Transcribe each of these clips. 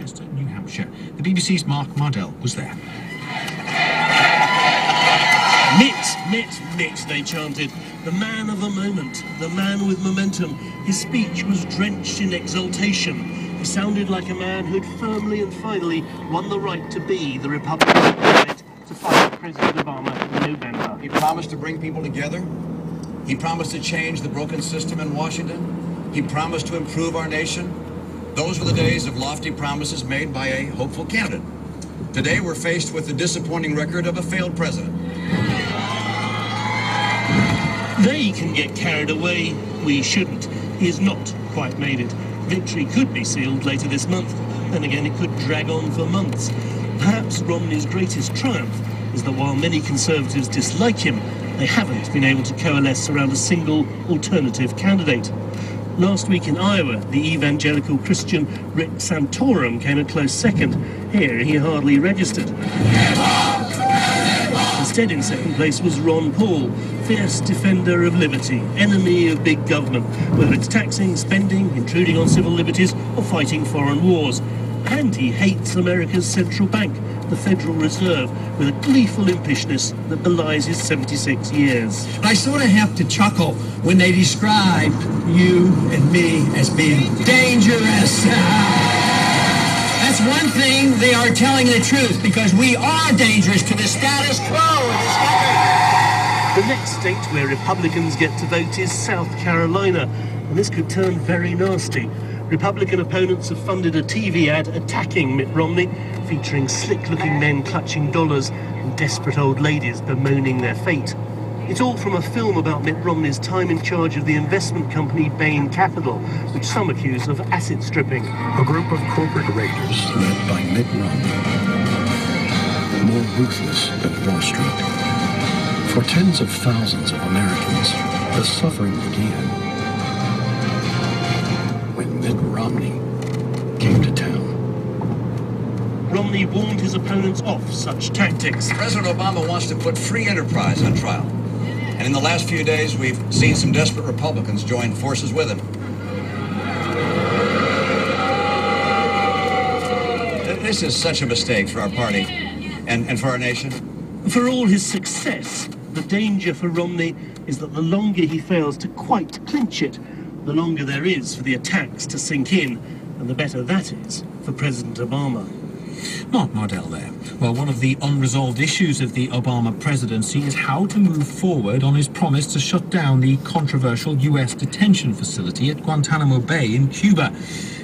Manchester, New Hampshire. The BBC's Mark Mardell was there. Mitt, they chanted. The man of the moment, the man with momentum. His speech was drenched in exultation. He sounded like a man who'd firmly and finally won the right to be the Republican candidate to fight President Obama in November. He promised to bring people together. He promised to change the broken system in Washington. He promised to improve our nation. Those were the days of lofty promises made by a hopeful candidate. Today, we're faced with the disappointing record of a failed president. They can get carried away. We shouldn't. He has not quite made it. Victory could be sealed later this month. Then again, it could drag on for months. Perhaps Romney's greatest triumph is that while many Conservatives dislike him, they haven't been able to coalesce around a single alternative candidate. Last week in Iowa, the evangelical Christian Rick Santorum came a close second. Here, he hardly registered. Instead, in second place was Ron Paul, fierce defender of liberty, enemy of big government, whether it's taxing, spending, intruding on civil liberties, or fighting foreign wars. And he hates America's central bank, the Federal Reserve, with a gleeful impishness that belies his 76 years. I sort of have to chuckle when they describe you and me as being dangerous. That's one thing, they are telling the truth, because we are dangerous to the status quo. The next state where Republicans get to vote is South Carolina, and this could turn very nasty. Republican opponents have funded a TV ad attacking Mitt Romney, featuring slick-looking men clutching dollars and desperate old ladies bemoaning their fate. It's all from a film about Mitt Romney's time in charge of the investment company Bain Capital, which some accuse of asset stripping. A group of corporate raiders led by Mitt Romney, more ruthless than Wall Street. For tens of thousands of Americans, the suffering began when Mitt Romney came to town. Romney warned his opponents off such tactics. President Obama wants to put free enterprise on trial. And in the last few days, we've seen some desperate Republicans join forces with him. This is such a mistake for our party and for our nation. For all his success, the danger for Romney is that the longer he fails to quite clinch it, the longer there is for the attacks to sink in, and the better that is for President Obama. Mark Mardell there. Well, one of the unresolved issues of the Obama presidency is how to move forward on his promise to shut down the controversial US detention facility at Guantanamo Bay in Cuba.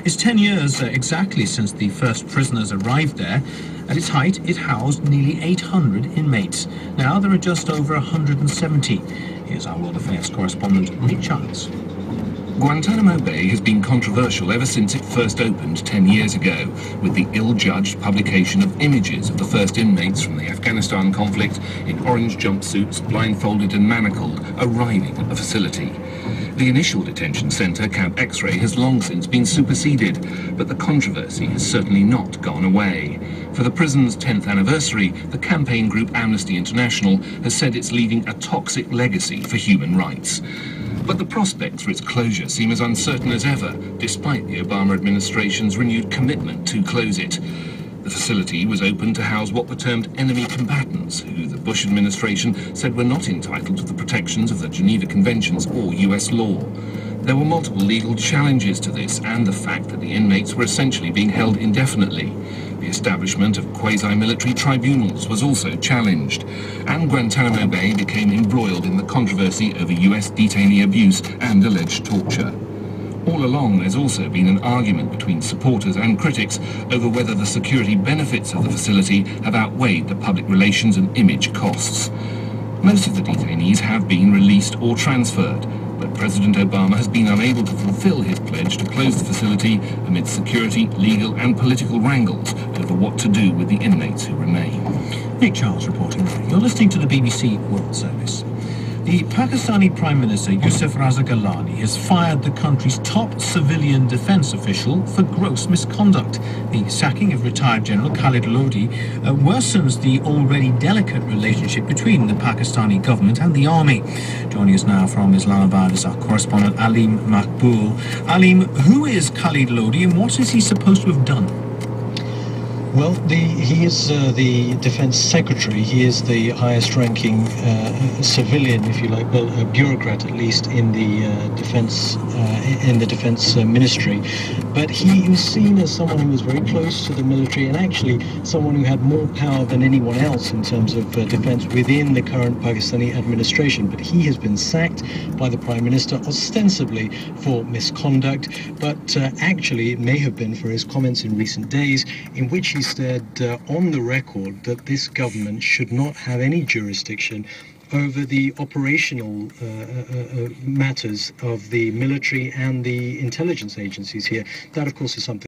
It's 10 years exactly since the first prisoners arrived there. At its height, it housed nearly 800 inmates. Now there are just over 170. Here's our World Affairs correspondent, Nick Childs. Guantanamo Bay has been controversial ever since it first opened 10 years ago, with the ill-judged publication of images of the first inmates from the Afghanistan conflict in orange jumpsuits, blindfolded and manacled, arriving at the facility. The initial detention centre, Camp X-Ray, has long since been superseded, but the controversy has certainly not gone away. For the prison's 10th anniversary, the campaign group Amnesty International has said it's leaving a toxic legacy for human rights. But the prospects for its closure seem as uncertain as ever, despite the Obama administration's renewed commitment to close it. The facility was opened to house what were termed enemy combatants, who the Bush administration said were not entitled to the protections of the Geneva Conventions or US law. There were multiple legal challenges to this, and the fact that the inmates were essentially being held indefinitely. The establishment of quasi-military tribunals was also challenged, and Guantanamo Bay became embroiled in the controversy over US detainee abuse and alleged torture. All along, there's also been an argument between supporters and critics over whether the security benefits of the facility have outweighed the public relations and image costs. Most of the detainees have been released or transferred, but President Obama has been unable to fulfill his pledge to close the facility amid security, legal and political wrangles over what to do with the inmates who remain. Nick Charles reporting there. You're listening to the BBC World Service. The Pakistani Prime Minister Yusuf Raza Gilani has fired the country's top civilian defence official for gross misconduct. The sacking of retired General Khalid Lodi worsens the already delicate relationship between the Pakistani government and the army. Joining us now from Islamabad is our correspondent Aleem Makbul. Aleem, who is Khalid Lodi and what is he supposed to have done? Well, he is the defense secretary. He is the highest-ranking civilian, if you like, well, a bureaucrat at least in the defense ministry. But he was seen as someone who was very close to the military and actually someone who had more power than anyone else in terms of defense within the current Pakistani administration. But he has been sacked by the Prime Minister ostensibly for misconduct, but actually it may have been for his comments in recent days in which he said on the record that this government should not have any jurisdiction over the operational matters of the military and the intelligence agencies here. That, of course, is something